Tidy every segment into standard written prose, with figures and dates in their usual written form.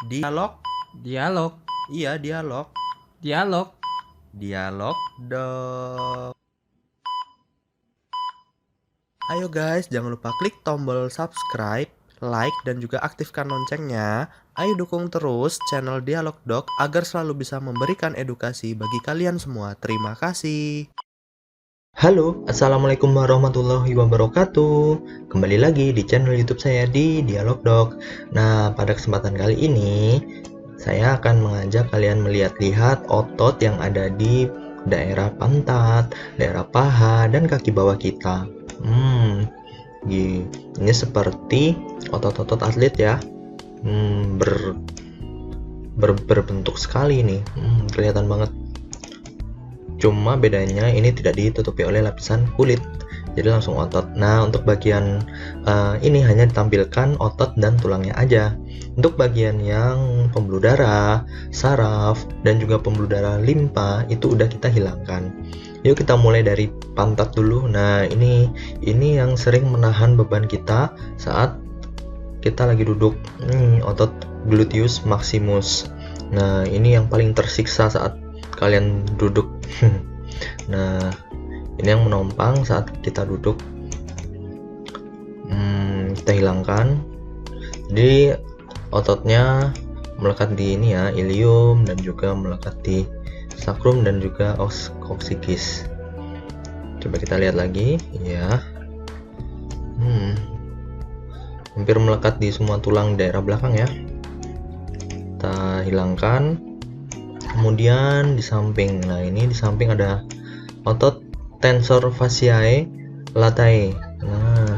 Dialog. Dialog. Iya, dialog. Dialog. Dialog dong. Ayo guys, jangan lupa klik tombol subscribe, like, dan juga aktifkan loncengnya. Ayo dukung terus channel Dialog Dok agar selalu bisa memberikan edukasi bagi kalian semua. Terima kasih. Halo, Assalamualaikum warahmatullahi wabarakatuh. Kembali lagi di channel YouTube saya di Dialog Dok. Nah, pada kesempatan kali ini saya akan mengajak kalian melihat-lihat otot yang ada di daerah pantat, daerah paha, dan kaki bawah kita. Ini seperti otot-otot atlet ya. Berbentuk sekali nih. Kelihatan banget. Cuma bedanya ini tidak ditutupi oleh lapisan kulit, jadi langsung otot. Nah, untuk bagian ini hanya ditampilkan otot dan tulangnya aja. Untuk bagian yang pembuluh darah, saraf, dan juga pembuluh darah limpa itu udah kita hilangkan. Yuk kita mulai dari pantat dulu. Nah, ini yang sering menahan beban kita saat kita lagi duduk. Otot gluteus maximus. Nah, ini yang paling tersiksa saat kalian duduk. Nah, ini yang menompang saat kita duduk. Kita hilangkan. Jadi ototnya melekat di ini ya, ilium, dan juga melekat di sacrum dan juga coccygeus. Coba kita lihat lagi ya. Hampir melekat di semua tulang daerah belakang ya. Kita hilangkan. Kemudian di samping, nah ini di samping ada otot tensor fasciae latae. Nah,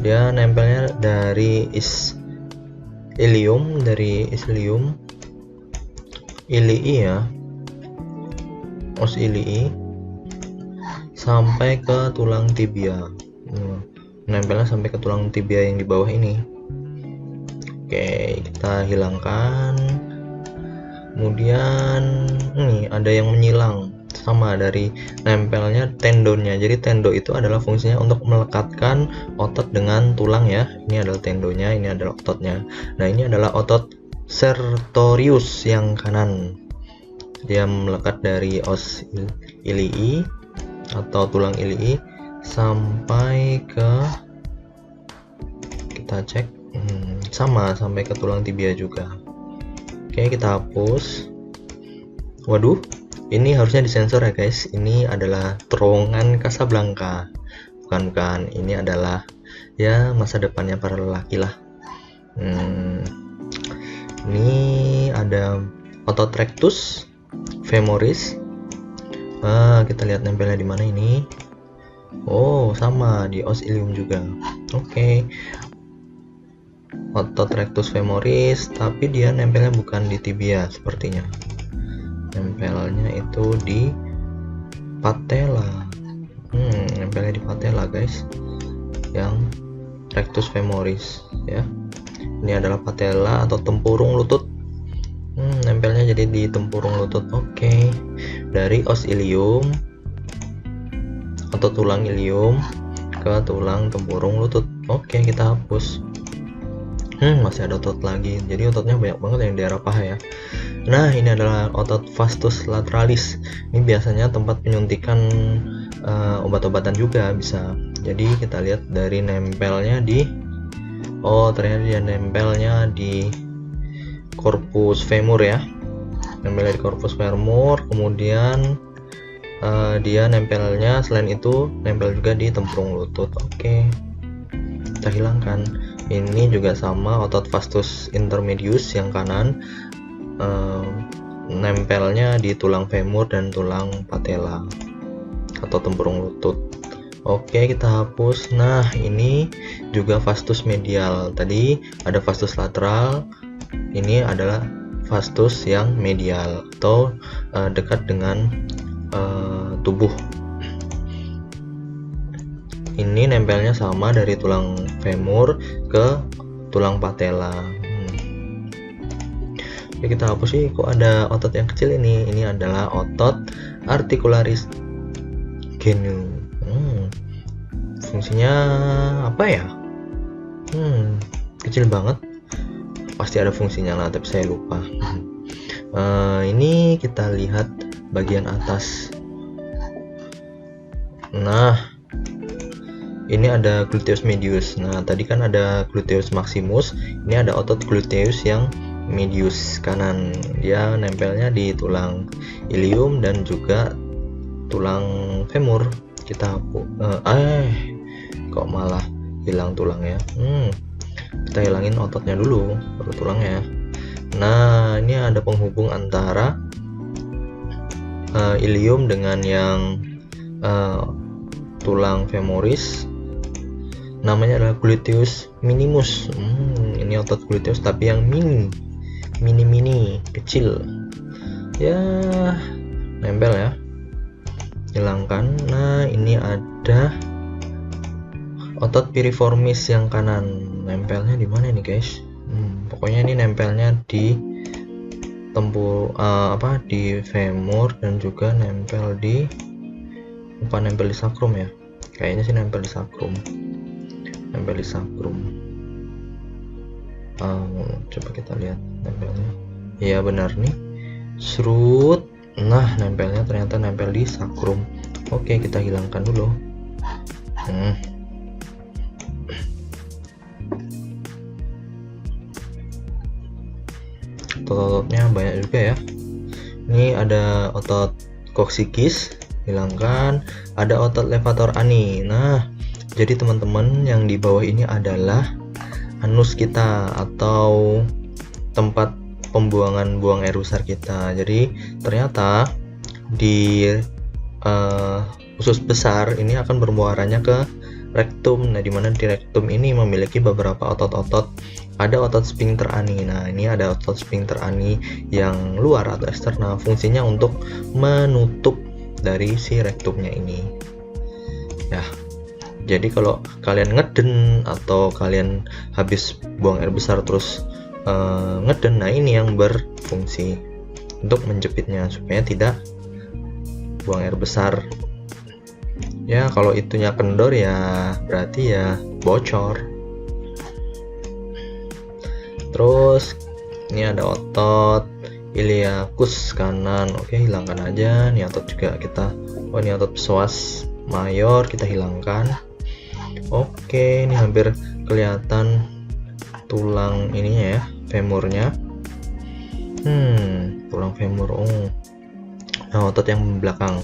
dia nempelnya dari ilium, ilii ya, os ilii sampai ke tulang tibia. Nempelnya sampai ke tulang tibia yang di bawah ini. Oke, kita hilangkan. Kemudian nih ada yang menyilang, sama dari nempelnya tendonnya. Jadi tendon itu adalah fungsinya untuk melekatkan otot dengan tulang ya. Ini adalah tendonnya, ini adalah ototnya. Nah, ini adalah otot sertorius yang kanan. Dia melekat dari os ilii atau tulang ilii sampai ke, kita cek, sama sampai ke tulang tibia juga. Oke, kita hapus. Waduh, ini harusnya disensor ya guys. Ini adalah terowongan Casablanca. Bukan. Ini adalah ya masa depannya para lelaki lah. Ini ada otot rectus femoris. Kita lihat nempelnya di mana ini. Oh, sama di os ilium juga. Oke. Otot rectus femoris, tapi dia nempelnya bukan di tibia sepertinya. Nempelnya itu di patella. Nempelnya di patella guys. Yang rectus femoris ya. Ini adalah patella atau tempurung lutut. Nempelnya jadi di tempurung lutut. Oke. Dari os ilium atau tulang ilium ke tulang tempurung lutut. Oke, kita hapus. Masih ada otot lagi, jadi ototnya banyak banget yang daerah paha ya. Nah, ini adalah otot vastus lateralis. Ini biasanya tempat penyuntikan obat-obatan juga bisa. Jadi kita lihat dari nempelnya di, ternyata dia nempelnya di corpus femur ya. Nempelnya di corpus femur, kemudian dia nempelnya selain itu nempel juga di tempurung lutut. Oke, kita hilangkan. Ini juga sama, otot vastus intermedius yang kanan, nempelnya di tulang femur dan tulang patella atau tempurung lutut. Oke, kita hapus. Nah, ini juga vastus medial. Tadi ada vastus lateral, ini adalah vastus yang medial atau dekat dengan tubuh. Ini nempelnya sama dari tulang femur ke tulang patella. Oke, kita hapus sih. Kok ada otot yang kecil ini? Ini adalah otot articularis genu. Fungsinya apa ya? Kecil banget. pasti ada fungsinya lah, tapi saya lupa. Ini kita lihat bagian atas. Nah, ini ada gluteus medius. Nah, tadi kan ada gluteus maximus, ini ada otot gluteus yang medius kanan. Dia nempelnya di tulang ilium dan juga tulang femur. Kita kok malah hilang tulangnya. Kita hilangin ototnya dulu, baru tulangnya. Nah, ini ada penghubung antara ilium dengan yang tulang femoris. Namanya adalah gluteus minimus. Ini otot gluteus tapi yang mini kecil. Ya, nempel ya. Hilangkan. Nah, ini ada otot piriformis yang kanan. Nempelnya di mana ini, guys? Pokoknya ini nempelnya di di femur dan juga nempel di sakrum ya. Kayaknya sih nempel di sakrum. Coba kita lihat nempelnya. Iya benar nih. Serut. Nah, nempelnya ternyata nempel di sakrum. Oke, kita hilangkan dulu. Otot-ototnya banyak juga ya. Ini ada otot koksikis, hilangkan. Ada otot levator ani. Nah, jadi teman-teman yang di bawah ini adalah anus kita atau tempat pembuangan buang air besar kita. Jadi ternyata di usus besar ini akan bermuaranya ke rektum. Nah, dimana di rektum ini memiliki beberapa otot-otot. Ada otot sphincter ani. Nah, ini ada otot sphincter ani yang luar atau eksternal. Fungsinya untuk menutup dari si rektumnya ini. Ya. Jadi kalau kalian ngeden atau kalian habis buang air besar terus ngeden, nah ini yang berfungsi untuk menjepitnya supaya tidak buang air besar. Ya, kalau itunya kendor ya berarti ya bocor. Terus ini ada otot iliacus kanan. Oke, hilangkan aja. Ini otot juga kita. Ini otot psoas mayor, kita hilangkan. Oke, ini hampir kelihatan tulang ininya ya, femurnya. Tulang femur. Nah, otot yang belakang.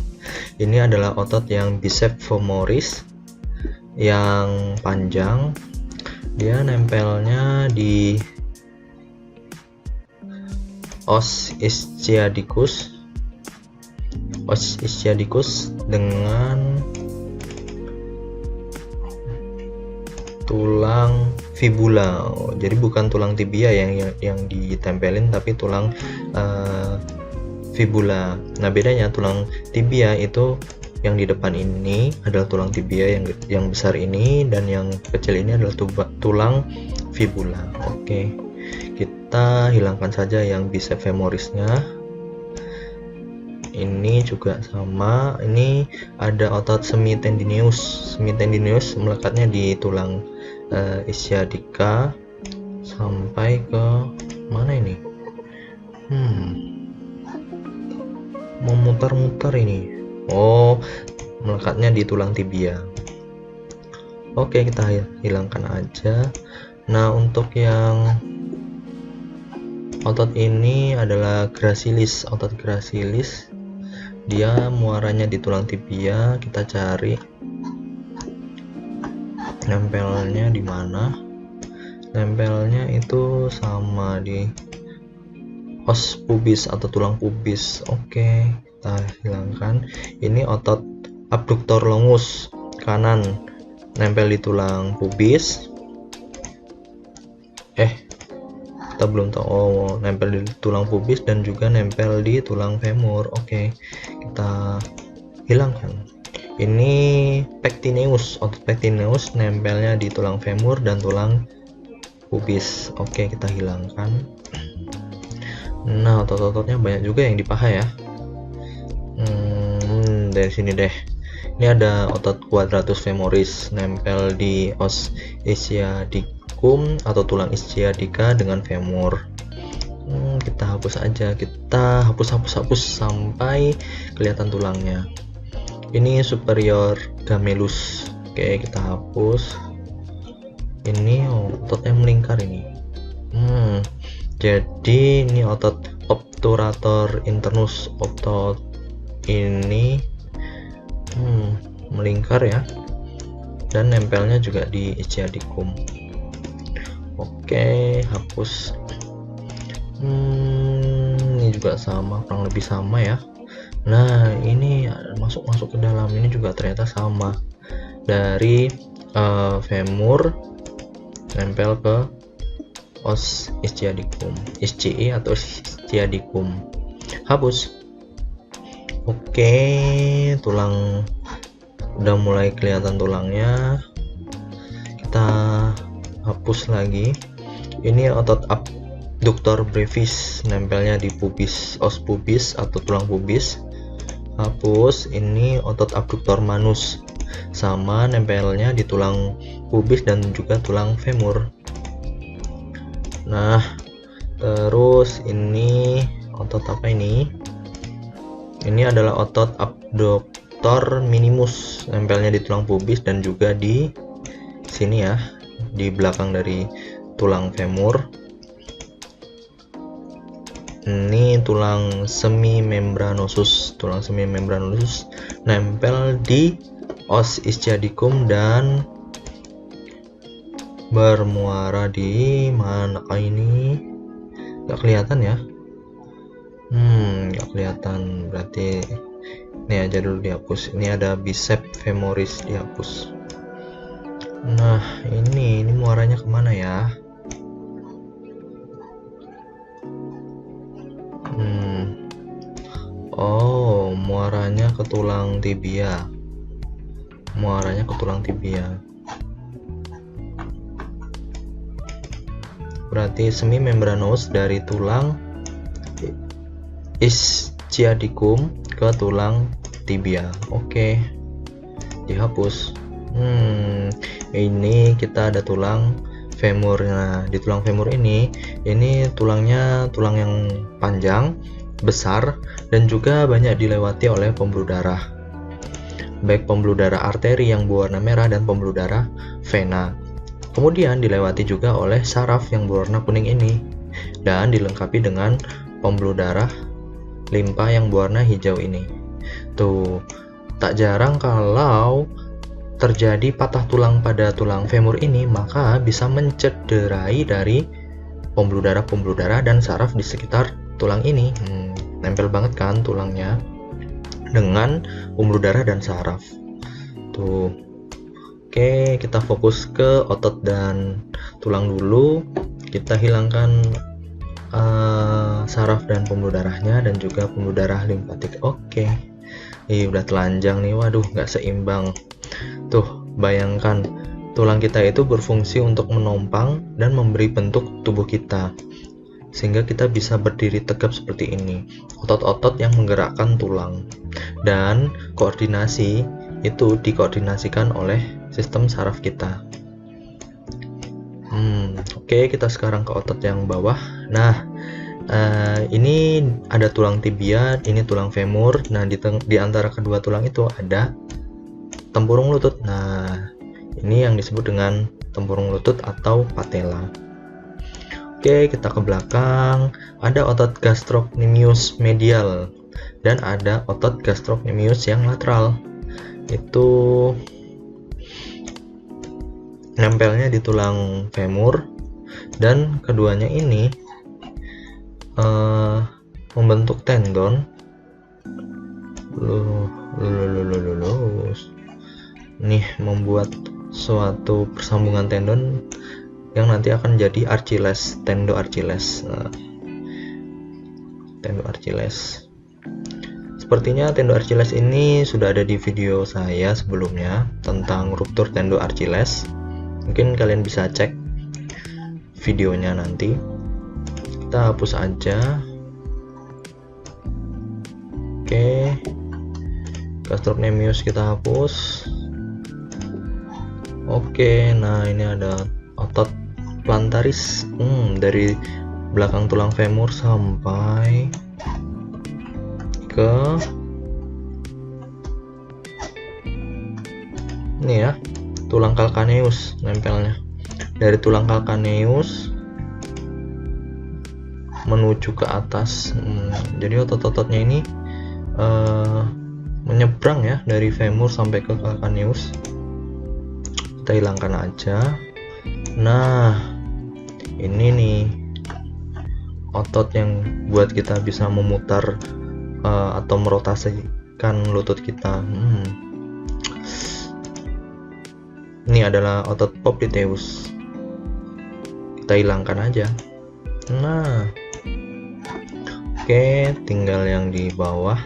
Ini adalah otot yang biceps femoris yang panjang. Dia nempelnya di os ischiadicus dengan tulang fibula. Jadi bukan tulang tibia yang ditempelin, tapi tulang fibula. Nah, bedanya tulang tibia itu yang di depan ini adalah tulang tibia yang besar ini, dan yang kecil ini adalah tulang fibula. Oke, kita hilangkan saja yang biceps femorisnya. Ini juga sama. Ini ada otot semitendinosus melekatnya di tulang ischiadica sampai ke mana ini? Memutar-mutar ini. Melekatnya di tulang tibia. Oke, kita hilangkan aja. Nah, untuk yang otot ini adalah gracilis. Otot gracilis dia muaranya di tulang tibia. Kita cari nempelnya di mana. Nempelnya itu sama di os pubis atau tulang pubis. Oke, kita hilangkan. Ini otot abductor longus kanan, nempel di tulang pubis. Kita belum tahu. Nempel di tulang pubis dan juga nempel di tulang femur. Oke, kita hilangkan. Ini pectineus. Otot pectineus nempelnya di tulang femur dan tulang pubis. Oke, kita hilangkan. Nah, otot-ototnya banyak juga yang di paha ya. Dari sini deh. Ini ada otot quadratus femoris nempel di os ischiadicus ischiadicum atau tulang ischiadica dengan femur. Kita hapus aja, kita hapus sampai kelihatan tulangnya. Ini superior gemellus. Oke, kita hapus. Ini ototnya melingkar ini. Jadi ini otot obturator internus, otot ini melingkar ya, dan nempelnya juga di ischiadicum. Oke, hapus. Ini juga sama, kurang lebih sama ya. Nah, ini masuk ke dalam, ini juga ternyata sama, dari femur nempel ke os ischiadicum, ischii atau ischiadicum. Hapus. Oke, tulang udah mulai kelihatan tulangnya. Kita hapus lagi. Ini otot abductor brevis, nempelnya di pubis, os pubis atau tulang pubis. Hapus. Ini otot abductor manus, sama nempelnya di tulang pubis dan juga tulang femur. Nah, terus ini otot apa ini? Ini adalah otot abductor minimus, nempelnya di tulang pubis dan juga di sini ya, di belakang dari tulang femur. Ini tulang semimembranosus, nempel di os ischiadicum dan bermuara di manakah ini? Gak kelihatan ya. Gak kelihatan, berarti ini aja dulu dihapus. Ini ada bicep femoris, dihapus. Nah, ini muaranya kemana ya? Oh, muaranya ke tulang tibia. Berarti semimembranous dari tulang ischiadicum ke tulang tibia. Oke, dihapus. Ini kita ada tulang femur. Nah, di tulang femur ini tulangnya tulang yang panjang, besar, dan juga banyak dilewati oleh pembuluh darah, baik pembuluh darah arteri yang berwarna merah dan pembuluh darah vena. Kemudian dilewati juga oleh saraf yang berwarna kuning ini, dan dilengkapi dengan pembuluh darah limpa yang berwarna hijau ini. Tuh, tak jarang kalau terjadi patah tulang pada tulang femur ini, maka bisa mencederai dari pembuluh darah dan saraf di sekitar tulang ini. Nempel banget kan tulangnya dengan pembuluh darah dan saraf. Tuh. Oke, kita fokus ke otot dan tulang dulu. Kita hilangkan saraf dan pembuluh darahnya dan juga pembuluh darah limfatik. Oke. Udah telanjang nih. Waduh, nggak seimbang. Tuh, bayangkan tulang kita itu berfungsi untuk menompang dan memberi bentuk tubuh kita, sehingga kita bisa berdiri tegap seperti ini. Otot-otot yang menggerakkan tulang dan koordinasi itu dikoordinasikan oleh sistem saraf kita. Oke, kita sekarang ke otot yang bawah. Nah, ini ada tulang tibia, ini tulang femur. Nah, di antara kedua tulang itu ada tempurung lutut. Nah, ini yang disebut dengan tempurung lutut atau patella. Oke, kita ke belakang. Ada otot gastrocnemius medial dan ada otot gastrocnemius yang lateral. Itu nempelnya di tulang femur, dan keduanya ini membentuk tendon. Nih, membuat suatu persambungan tendon yang nanti akan jadi Achilles, tendo Achilles. Tendo Achilles. Sepertinya tendo Achilles ini sudah ada di video saya sebelumnya tentang ruptur tendo Achilles. Mungkin kalian bisa cek videonya nanti. Kita hapus aja. Oke, gastrocnemius kita hapus. Oke, nah ini ada otot plantaris. Dari belakang tulang femur sampai ke ini ya, tulang calcaneus nempelnya. Dari tulang calcaneus menuju ke atas. Jadi otot-ototnya ini menyeberang ya dari femur sampai ke calcaneus. Kita hilangkan aja. Nah, ini nih otot yang buat kita bisa memutar atau merotasikan lutut kita. Ini adalah otot popliteus. Kita hilangkan aja. Nah, oke, tinggal yang di bawah.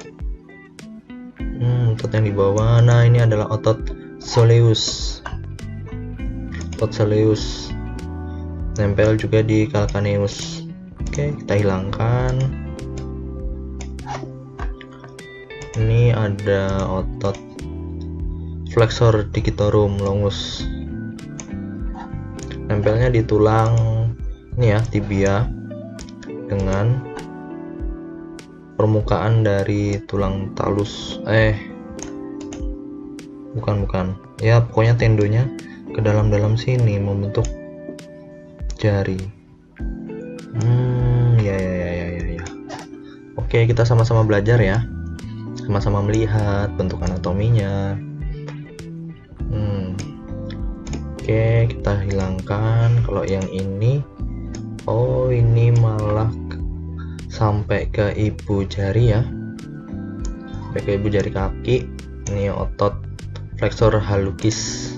Otot yang di bawah. Nah, ini adalah otot soleus. Otot soleus nempel juga di calcaneus. Oke, kita hilangkan. Ini ada otot flexor digitorum longus. Nempelnya di tulang ini ya, tibia dengan permukaan dari tulang talus. Bukan. Ya, pokoknya tendonya ke dalam-dalam sini membentuk jari. Ya. Oke, kita sama-sama belajar ya. Sama-sama melihat bentuk anatominya. Oke, kita hilangkan. Kalau yang ini, ini malah sampai ke ibu jari ya, sampai ke ibu jari kaki. Ini otot flexor hallucis,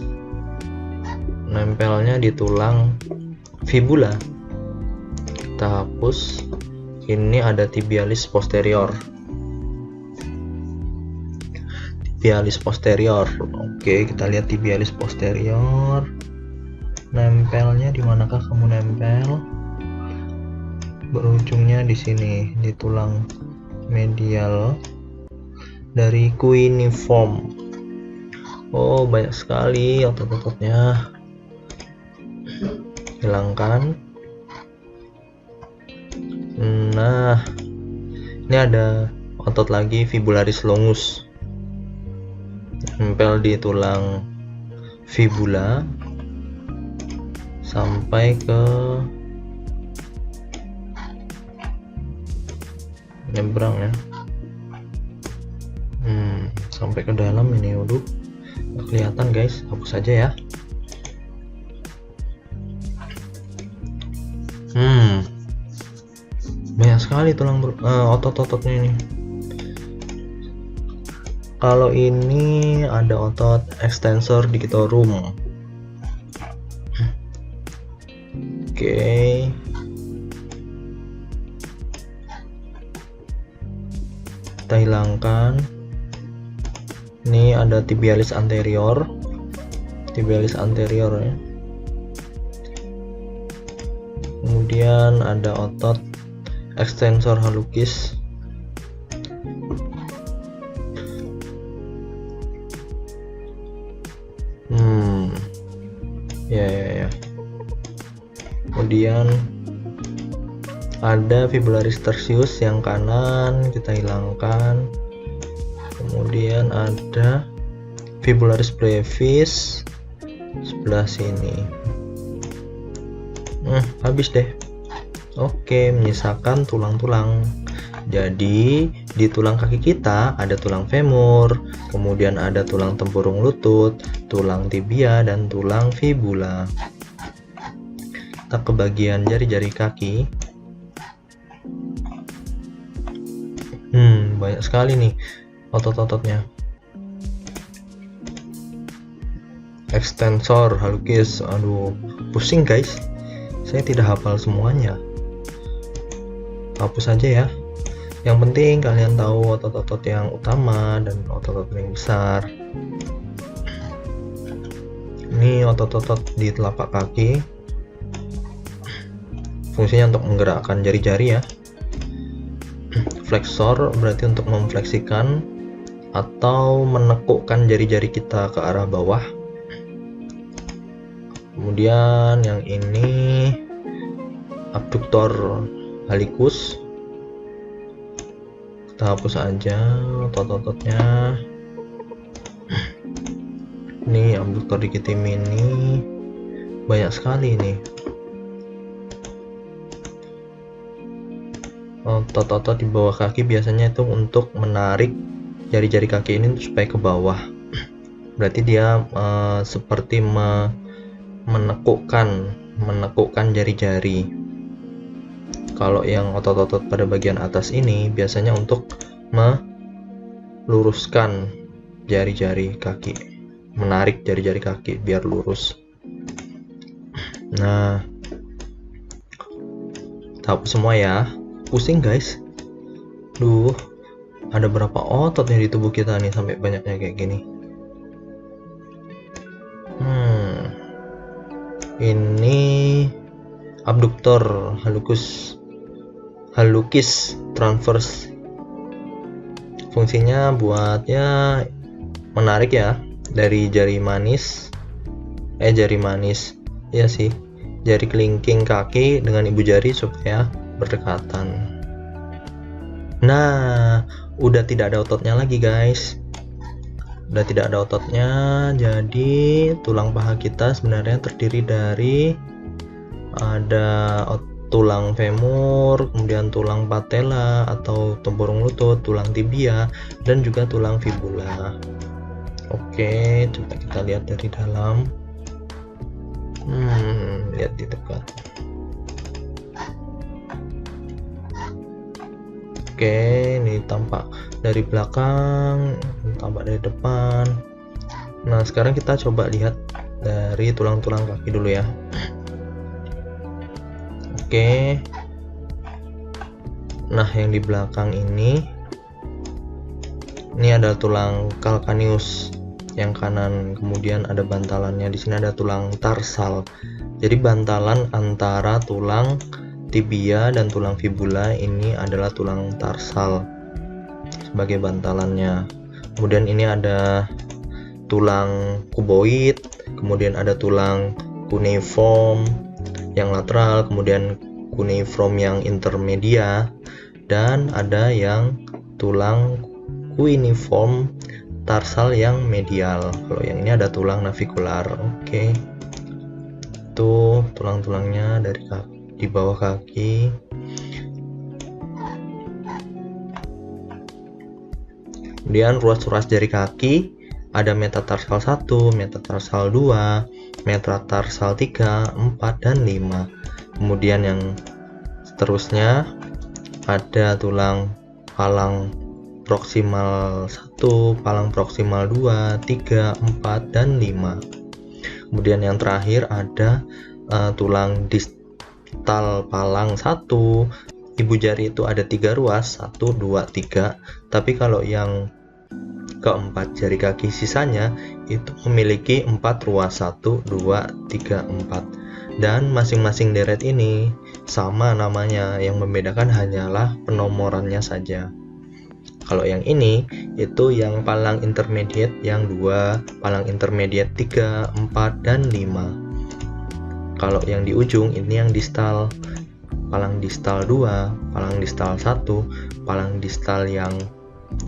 nempelnya di tulang fibula. Kita hapus. Ini ada tibialis posterior. Tibialis posterior. Oke, kita lihat tibialis posterior. Nempelnya di manakah kamu nempel? Berujungnya di sini, di tulang medial dari cuneiform. Banyak sekali otot-ototnya. Hilangkan. Nah, ini ada otot lagi, fibularis longus. Nempel di tulang fibula sampai ke nyebrang ya, sampai ke dalam ini. Waduh, nggak kelihatan guys, hapus aja ya. Banyak sekali tulang otot-ototnya ini. Kalau ini ada otot extensor digitorum. Oke. Kita hilangkan. Ini ada tibialis anterior. Tibialis anterior ya. Kemudian ada otot extensor hallucis. Ya. Kemudian ada fibularis tertius yang kanan, kita hilangkan. Kemudian ada fibularis brevis sebelah sini. Habis deh. Oke, menyisakan tulang-tulang. Jadi di tulang kaki kita ada tulang femur, kemudian ada tulang tempurung lutut, tulang tibia, dan tulang fibula. Kita ke bagian jari-jari kaki. Banyak sekali nih otot-ototnya. Extensor hallucis. Aduh, pusing guys. Saya tidak hafal semuanya. Hapus aja ya. Yang penting kalian tahu otot-otot yang utama dan otot-otot yang besar. Ini otot-otot di telapak kaki. Fungsinya untuk menggerakkan jari-jari ya. Flexor berarti untuk memfleksikan atau menekukkan jari-jari kita ke arah bawah. Kemudian yang ini abduktor hallicus. Kita hapus aja otot-ototnya. Ini abduktor digitim ini banyak sekali nih. Otot-otot di bawah kaki biasanya itu untuk menarik jari-jari kaki ini supaya ke bawah. Berarti dia seperti menekukkan jari-jari. Kalau yang otot-otot pada bagian atas ini biasanya untuk meluruskan jari-jari kaki, menarik jari-jari kaki biar lurus. Nah, tahap semua ya. Pusing guys. Duh, ada berapa otot nih di tubuh kita nih sampai banyaknya kayak gini. Ini abduktor hallucis transverse. Fungsinya buatnya menarik ya dari jari manis ya sih, jari kelingking kaki dengan ibu jari supaya berdekatan. Nah, udah tidak ada ototnya lagi guys. Udah tidak ada ototnya, jadi tulang paha kita sebenarnya terdiri dari ada tulang femur, kemudian tulang patella atau tempurung lutut, tulang tibia, dan juga tulang fibula. Oke, coba kita lihat dari dalam. Lihat di dekat. Oke, ini tampak dari belakang, tampak dari depan. Nah, sekarang kita coba lihat dari tulang-tulang kaki dulu ya. Oke. Nah, yang di belakang ini ada tulang calcaneus yang kanan, kemudian ada bantalannya. Di sini ada tulang tarsal. Jadi bantalan antara tulang tibia dan tulang fibula ini adalah tulang tarsal sebagai bantalannya. Kemudian ini ada tulang kuboid, kemudian ada tulang cuneiform yang lateral, kemudian cuneiform yang intermedia, dan ada yang tulang cuneiform tarsal yang medial. Kalau yang ini ada tulang navicular. Oke. Tuh tulang-tulangnya dari di bawah kaki. Kemudian ruas-ruas jari kaki ada metatarsal 1, metatarsal 2, metatarsal 3, 4, dan 5. Kemudian yang seterusnya ada tulang palang proksimal 1, palang proksimal 2, 3, 4, dan 5. Kemudian yang terakhir ada tulang distal palang 1. Ibu jari itu ada 3 ruas, 1, 2, 3. Tapi kalau yang keempat jari kaki sisanya itu memiliki 4 ruas, 1, 2, 3, 4. Dan masing-masing deret ini sama namanya, yang membedakan hanyalah penomorannya saja. Kalau yang ini itu yang palang intermediate yang 2, palang intermediate 3, 4, dan 5. Kalau yang di ujung ini yang distal, palang distal 2, palang distal 1, palang distal yang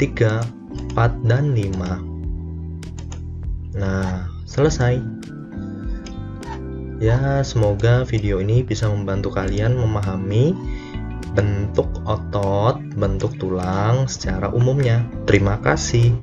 3, 4, dan 5. Nah, selesai. Ya, semoga video ini bisa membantu kalian memahami bentuk otot, bentuk tulang secara umumnya. Terima kasih.